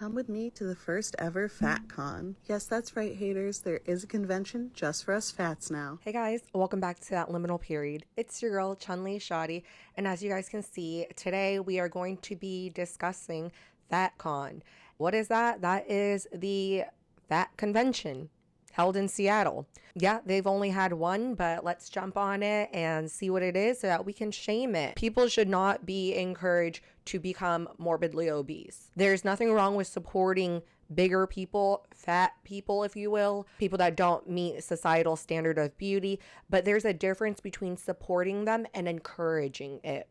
Come with me to the first ever Fat Con. Yes, that's right, haters. There is a convention just for us fats now. Hey guys, welcome back to that liminal period. It's your girl Chun-Li Shoddy, and as you guys can see, today we are going to be discussing FatCon. What is that? That is the Fat Convention held in Seattle. Yeah, they've only had one, but let's jump on it and see what it is so that we can shame it. People should not be encouraged to become morbidly obese. There's nothing wrong with supporting bigger people, fat people, if you will, people that don't meet societal standard of beauty, but there's a difference between supporting them and encouraging it.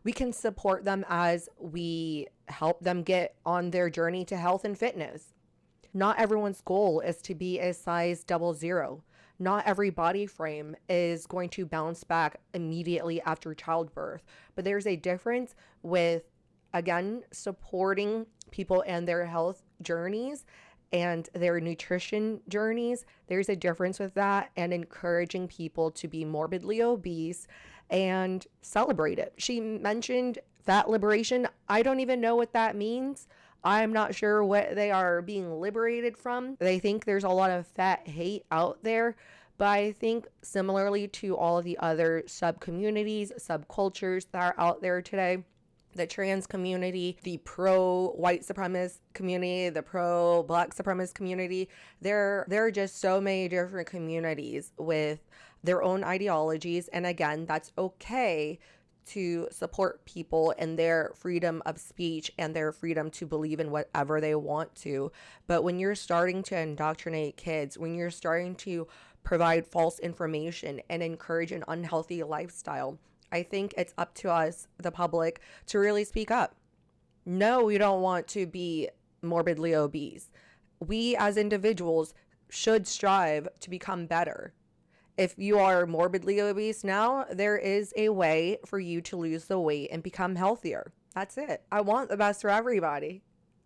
We can support them as we help them get on their journey to health and fitness. Not everyone's goal is to be a size 00. Not every body frame is going to bounce back immediately after childbirth. But there's a difference with, again, supporting people and their health journeys and their nutrition journeys. There's a difference with that, and encouraging people to be morbidly obese and celebrate it. She mentioned fat liberation. I don't even know what that means. I'm not sure what they are being liberated from. They think there's a lot of fat hate out there, but I think similarly to all of the other sub-communities, subcultures that are out there today, the trans community, the pro-white supremacist community, the pro-black supremacist community, there are just so many different communities with their own ideologies, and again, that's okay to support people and their freedom of speech and their freedom to believe in whatever they want to. But when you're starting to indoctrinate kids, when you're starting to provide false information and encourage an unhealthy lifestyle, I think it's up to us, the public, to really speak up. No, we don't want to be morbidly obese. We as individuals should strive to become better. If you are morbidly obese now, there is a way for you to lose the weight and become healthier. That's it. I want the best for everybody.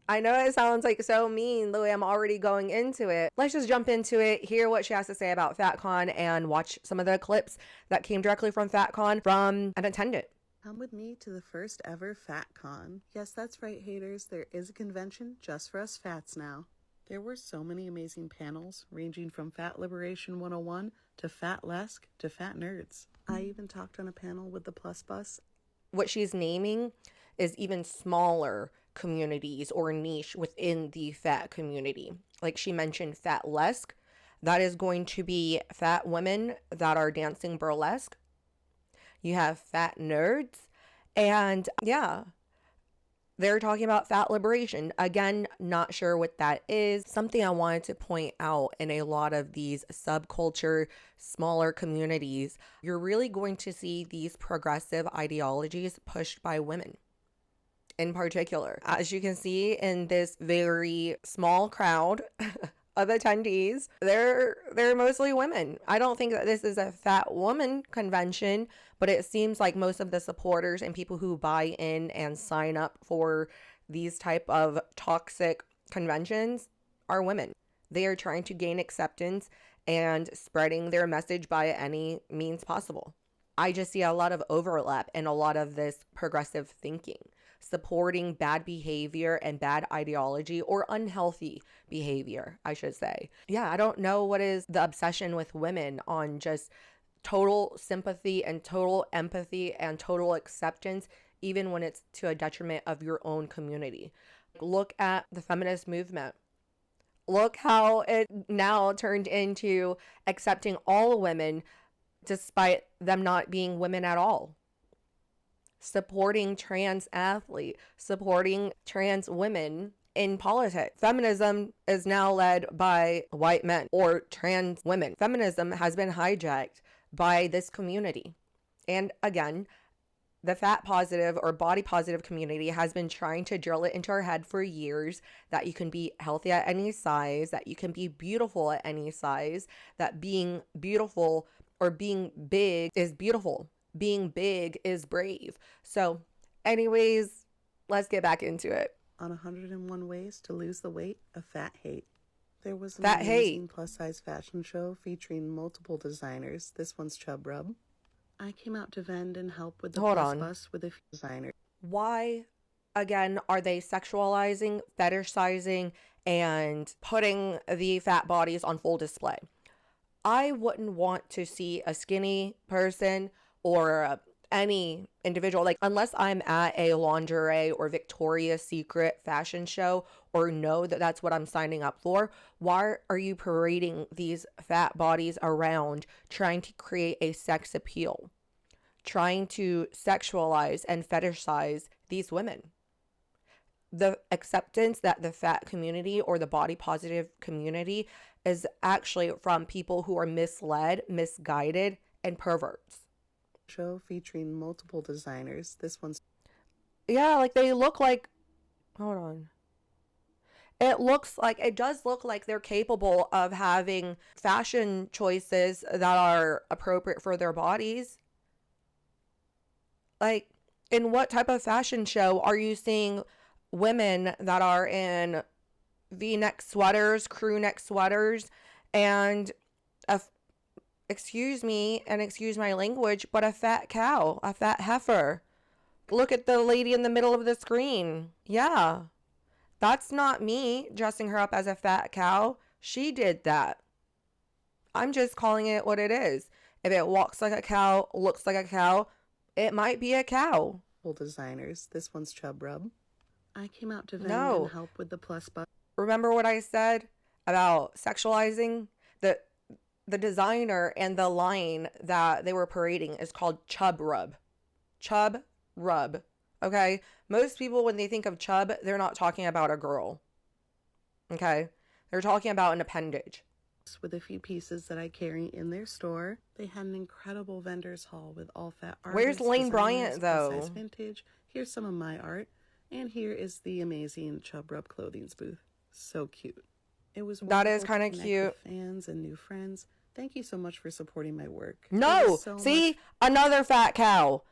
I know it sounds like so mean the way I'm already going into it. Let's just jump into it, hear what she has to say about FatCon, and watch some of the clips that came directly from FatCon from an attendant. Come with me to the first ever Fat Con. Yes, that's right, haters. There is a convention just for us fats now. There were so many amazing panels, ranging from Fat Liberation 101 to Fat Lesk to Fat Nerds. I even talked on a panel with the Plus Bus. What she's naming is even smaller communities or niche within the fat community. Like she mentioned Fat Lesk, that is going to be fat women that are dancing burlesque. You have Fat Nerds, and yeah, they're talking about fat liberation. Again, not sure what that is. Something I wanted to point out in a lot of these subculture, smaller communities, you're really going to see these progressive ideologies pushed by women in particular. As you can see in this very small crowd of attendees, they're mostly women. I don't think that this is a fat woman convention, but it seems like most of the supporters and people who buy in and sign up for these type of toxic conventions are women. They are trying to gain acceptance and spreading their message by any means possible. I just see a lot of overlap in a lot of this progressive thinking, supporting bad behavior and bad ideology, or unhealthy behavior, I should say. Yeah, I don't know what is the obsession with women on just total sympathy and total empathy and total acceptance, even when it's to a detriment of your own community. Look at the feminist movement. Look how it now turned into accepting all women despite them not being women at all. Supporting trans athletes, supporting trans women in politics. Feminism is now led by white men or trans women. Feminism has been hijacked by this community. And again, the fat positive or body positive community has been trying to drill it into our head for years that you can be healthy at any size, that you can be beautiful at any size, that being beautiful or being big is beautiful. Being big is brave. So anyways, let's get back into it. On 101 Ways to Lose the Weight of Fat Hate. There was an Fat amazing hate. plus-size fashion show featuring multiple designers. This one's Chub Rub. I came out to vend and help with the Hold Plus on. Bus with a few designers. Why Again, are they sexualizing, fetishizing, and putting the fat bodies on full display? I wouldn't want to see a skinny person or any individual, like, unless I'm at a lingerie or Victoria's Secret fashion show or know that that's what I'm signing up for. Why are you parading these fat bodies around trying to create a sex appeal, trying to sexualize and fetishize these women? The acceptance that the fat community or the body positive community is actually from people who are misled, misguided, and perverts. Show featuring multiple designers. This one's Yeah, like they look like, hold on. It does look like they're capable of having fashion choices that are appropriate for their bodies. Like, in what type of fashion show are you seeing women that are in V-neck sweaters, crew neck sweaters, and excuse me and excuse my language, but a fat cow, a fat heifer? Look at the lady in the middle of the screen. Yeah, that's not me dressing her up as a fat cow. She did that. I'm just calling it what it is. If it walks like a cow, looks like a cow, it might be a cow. designers. This one's Chub Rub. I came out to vend No. and help with the plus button. Remember what I said about sexualizing? The designer and the line that they were parading is called Chub Rub. Chub Rub. Okay? Most people, when they think of chub, they're not talking about a girl. Okay? They're talking about an appendage. With a few pieces that I carry in their store. They had an incredible vendors hall with all fat artists. Where's Lane designers, Bryant, though? plus-size vintage. Here's some of my art. And here is the amazing Chub Rub Clothing's booth. So cute. It was That is wonderful to kind of connect cute. with fans and new friends. Thank you so much for supporting my work. No! It was so See? much- Another fat cow.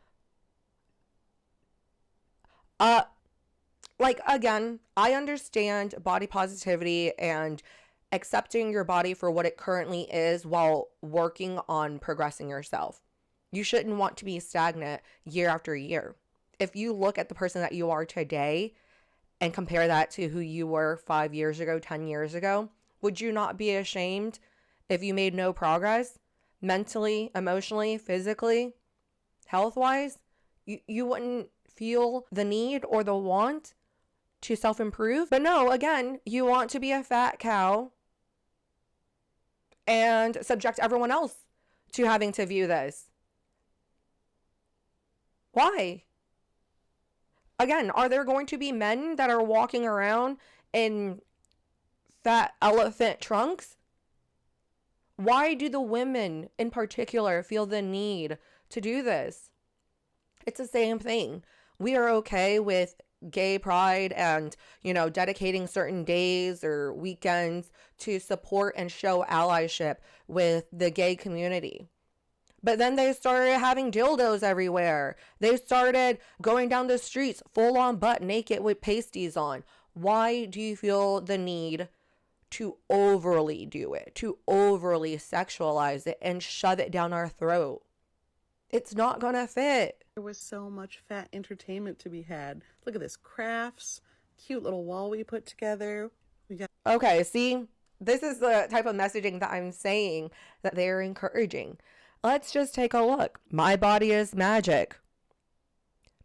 Like, again, I understand body positivity and accepting your body for what it currently is while working on progressing yourself. You shouldn't want to be stagnant year after year. If you look at the person that you are today and compare that to who you were 5 years ago, 10 years ago, would you not be ashamed if you made no progress mentally, emotionally, physically, health-wise? You wouldn't feel the need or the want to self-improve. But no, again, you want to be a fat cow and subject everyone else to having to view this. Why? Again, are there going to be men that are walking around in fat elephant trunks? Why do the women in particular feel the need to do this? It's the same thing. We are okay with gay pride and, dedicating certain days or weekends to support and show allyship with the gay community. But then they started having dildos everywhere. They started going down the streets full on butt naked with pasties on. Why do you feel the need to overly do it, to overly sexualize it and shove it down our throat? It's not gonna fit. There was so much fat entertainment to be had. Look at this. Crafts. Cute little wall we put together. We got Okay, see? This is the type of messaging that I'm saying that they're encouraging. Let's just take a look. My body is magic.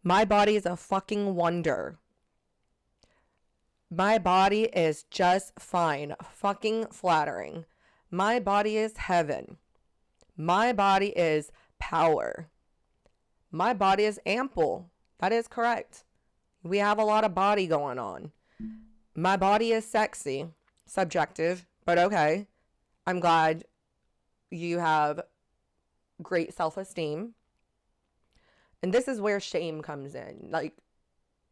My body is a fucking wonder. My body is just fine. Fucking flattering. My body is heaven. My body is power. My body is ample. That is correct. We have a lot of body going on. My body is sexy. Subjective, but okay. I'm glad you have great self-esteem. And this is where shame comes in. Like,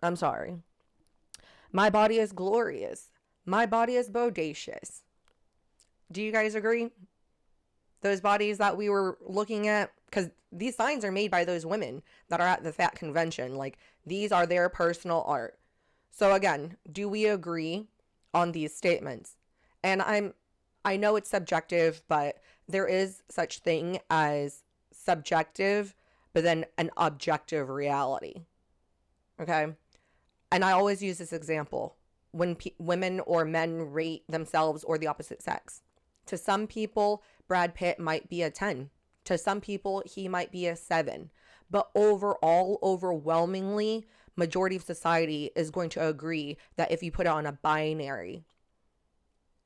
I'm sorry. My body is glorious. My body is bodacious. Do you guys agree? Those bodies that we were looking at, because these signs are made by those women that are at the fat convention. Like, these are their personal art. So again, do we agree on these statements? And I know it's subjective, but there is such thing as subjective, but then an objective reality. Okay? And I always use this example when women or men rate themselves or the opposite sex. To some people, Brad Pitt might be a 10. To some people, he might be a 7. But overall, overwhelmingly, majority of society is going to agree that if you put it on a binary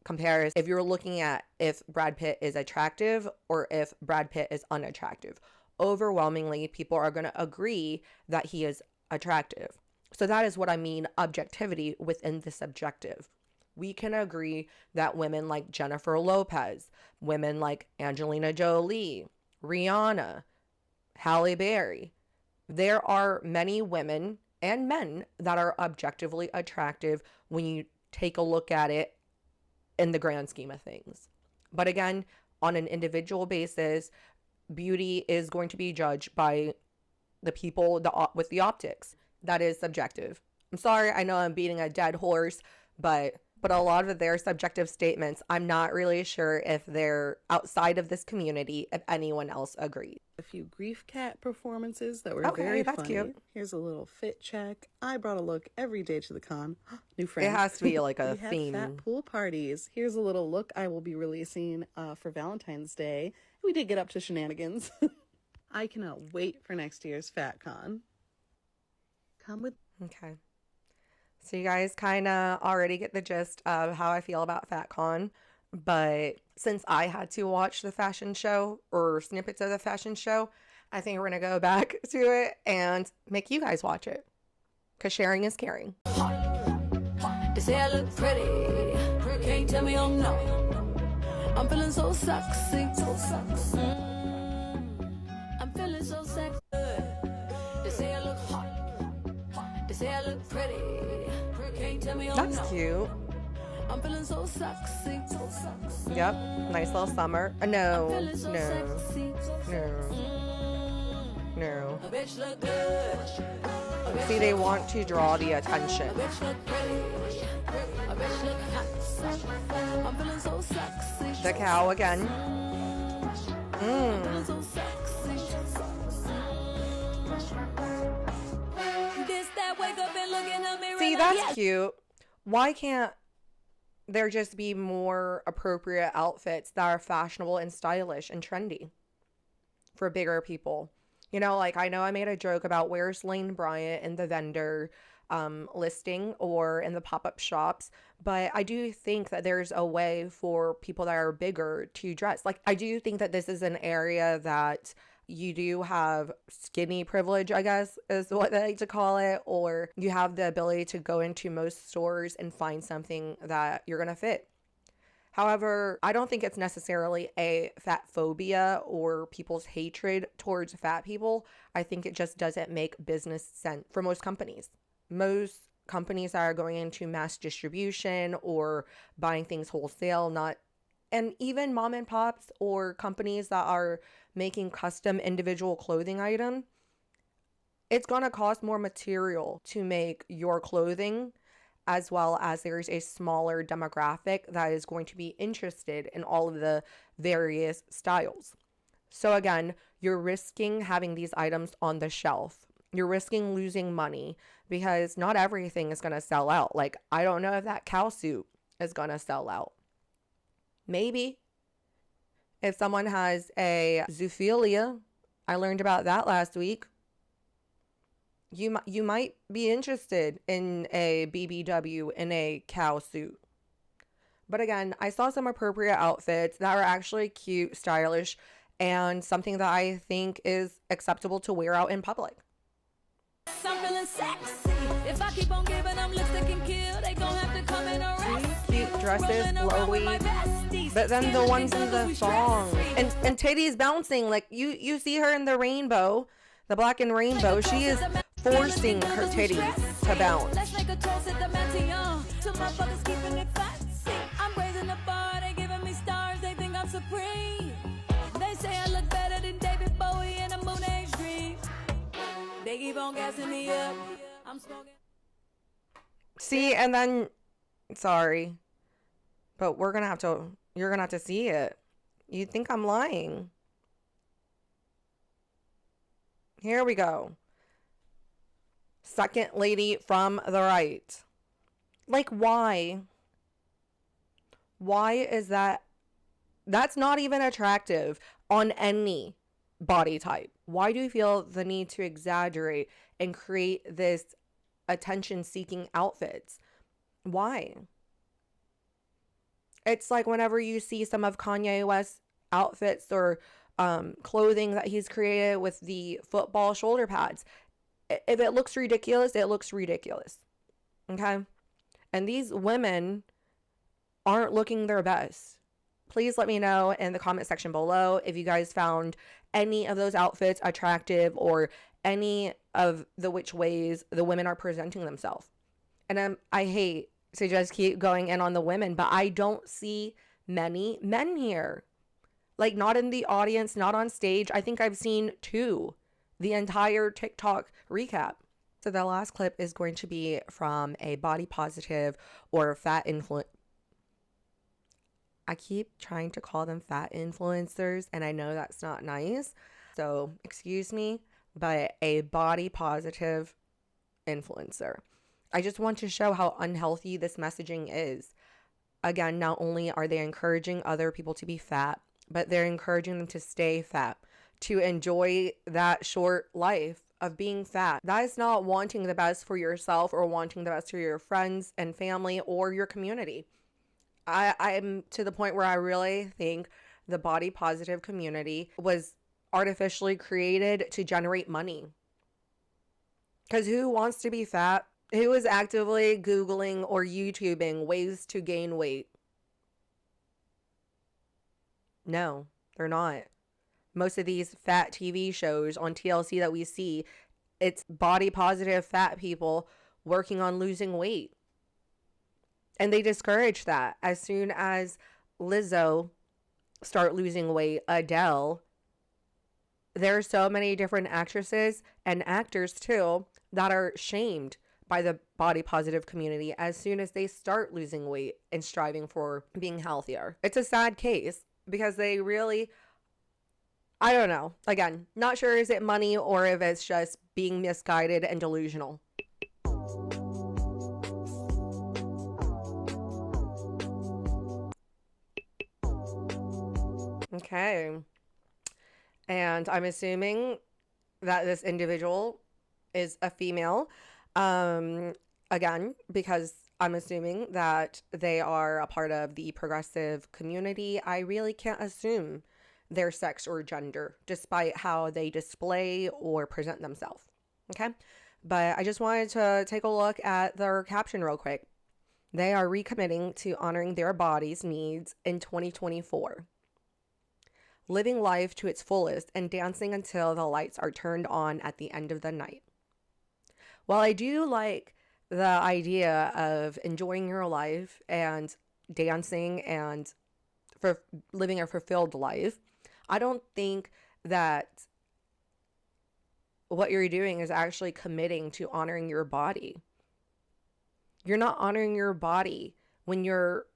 comparison, if you're looking at if Brad Pitt is attractive or if Brad Pitt is unattractive, overwhelmingly, people are going to agree that he is attractive. So that is what I mean, objectivity within the subjective. We can agree that women like Jennifer Lopez, women like Angelina Jolie, Rihanna, Halle Berry, there are many women and men that are objectively attractive when you take a look at it in the grand scheme of things. But again, on an individual basis, beauty is going to be judged by the people with the optics. That is subjective. I'm sorry, I know I'm beating a dead horse, but a lot of their subjective statements, I'm not really sure if they're outside of this community, if anyone else agrees. A few grief cat performances that were very that's funny. Cute. Here's a little fit check. I brought a look every day to the con. New friend. It has to be like a we theme. had fat pool parties. Here's a little look I will be releasing for Valentine's Day. We did get up to shenanigans. I cannot wait for next year's Fat Con. Come with. Okay. So you guys kind of already get the gist of how I feel about FatCon, but since I had to watch the fashion show or snippets of the fashion show, I think we're going to go back to it and make you guys watch it, because sharing is caring. They say I look pretty, can't tell me I'm not. I'm feeling so sexy, I'm feeling so sexy. They say I look hot, they say I look pretty. That's cute. I'm feeling so sexy. Yep, nice little summer. No. A bitch look good. See, they want to draw the attention. A bitch look pretty. A bitch look hot. I'm feeling so sexy. The cow again. I'm feeling so sexy. This that wake up and look in the mirror. See, that's cute. Why can't there just be more appropriate outfits that are fashionable and stylish and trendy for bigger people? You know, like I know I made a joke about where's Lane Bryant in the vendor listing or in the pop-up shops, but I do think that there's a way for people that are bigger to dress. Like I do think that this is an area that you do have skinny privilege, I guess is what they like to call it, or you have the ability to go into most stores and find something that you're going to fit. However, I don't think it's necessarily a fat phobia or people's hatred towards fat people. I think it just doesn't make business sense for most companies. Most companies that are going into mass distribution or buying things wholesale, and even mom and pops or companies that are making custom individual clothing item, it's going to cost more material to make your clothing, as well as there's a smaller demographic that is going to be interested in all of the various styles. So again, you're risking having these items on the shelf. You're risking losing money because not everything is going to sell out. Like, I don't know if that cow suit is going to sell out. Maybe. If someone has a zoophilia, I learned about that last week. You might be interested in a BBW in a cow suit. But again, I saw some appropriate outfits that are actually cute, stylish, and something that I think is acceptable to wear out in public. I'm feeling sexy. If I keep on giving them lipstick and kill, they gon' have to come and arrest. Cute dresses, flowy, but then the ones in the song and titties bouncing, like you see her in the rainbow, the black and rainbow. She is forcing her titties to bounce. Let's make a toast at the Matignon. To motherfuckers keeping it fancy. I'm raising the bar, they giving me stars, they think I'm supreme. They say I look better than David Bowie in a Moon Age dream. They keep on gassing me up. I'm smoking. See, and then, sorry, but you're gonna have to see it. You think I'm lying? Here we go. second lady from the right. Like, why? Why is that? That's not even attractive on any body type. Why do you feel the need to exaggerate and create this attention-seeking outfits? Why? It's like whenever you see some of Kanye West's outfits or clothing that he's created with the football shoulder pads. If it looks ridiculous, it looks ridiculous. Okay? And these women aren't looking their best. Please let me know in the comment section below if you guys found any of those outfits attractive or any of the which ways the women are presenting themselves. And I hate to just keep going in on the women, but I don't see many men here. Like, not in the audience, not on stage. I think I've seen 2 the entire TikTok recap. So the last clip is going to be from a body positive or fat influencer. I keep trying to call them fat influencers, and I know that's not nice. So excuse me, but a body positive influencer. I just want to show how unhealthy this messaging is. Again, not only are they encouraging other people to be fat, but they're encouraging them to stay fat, to enjoy that short life of being fat. That is not wanting the best for yourself or wanting the best for your friends and family or your community. I'm to the point where I really think the body positive community was artificially created to generate money. Because who wants to be fat? Who is actively Googling or YouTubing ways to gain weight? No, they're not. Most of these fat TV shows on TLC that we see, it's body positive fat people working on losing weight. And they discourage that. As soon as Lizzo start losing weight, Adele, there are so many different actresses and actors too that are shamed by the body positive community as soon as they start losing weight and striving for being healthier. It's a sad case because they really, I don't know. Again, not sure is it money or if it's just being misguided and delusional. Okay. And I'm assuming that this individual is a female. Again, because I'm assuming that they are a part of the progressive community, I really can't assume their sex or gender, despite how they display or present themselves. Okay? But I just wanted to take a look at their caption real quick. They are recommitting to honoring their body's needs in 2024. Living life to its fullest and dancing until the lights are turned on at the end of the night. While I do like the idea of enjoying your life and dancing and for living a fulfilled life, I don't think that what you're doing is actually committing to honoring your body. You're not honoring your body when you're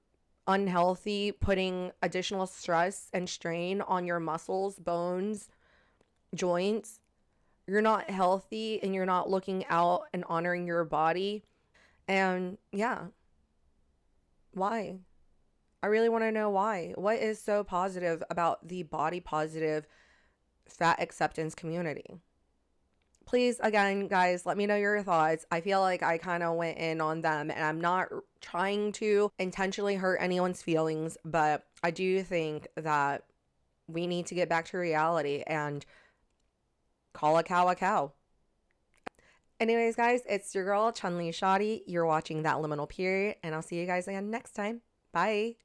unhealthy, putting additional stress and strain on your muscles, bones, joints. You're not healthy and you're not looking out and honoring your body. And yeah, why? I really want to know why. What is so positive about the body positive fat acceptance community? Please, again, guys, let me know your thoughts. I feel like I kind of went in on them and I'm not trying to intentionally hurt anyone's feelings, but I do think that we need to get back to reality and call a cow a cow. Anyways, guys, it's your girl, Chun-Li Shadi. You're watching That Liminal Period, and I'll see you guys again next time. Bye.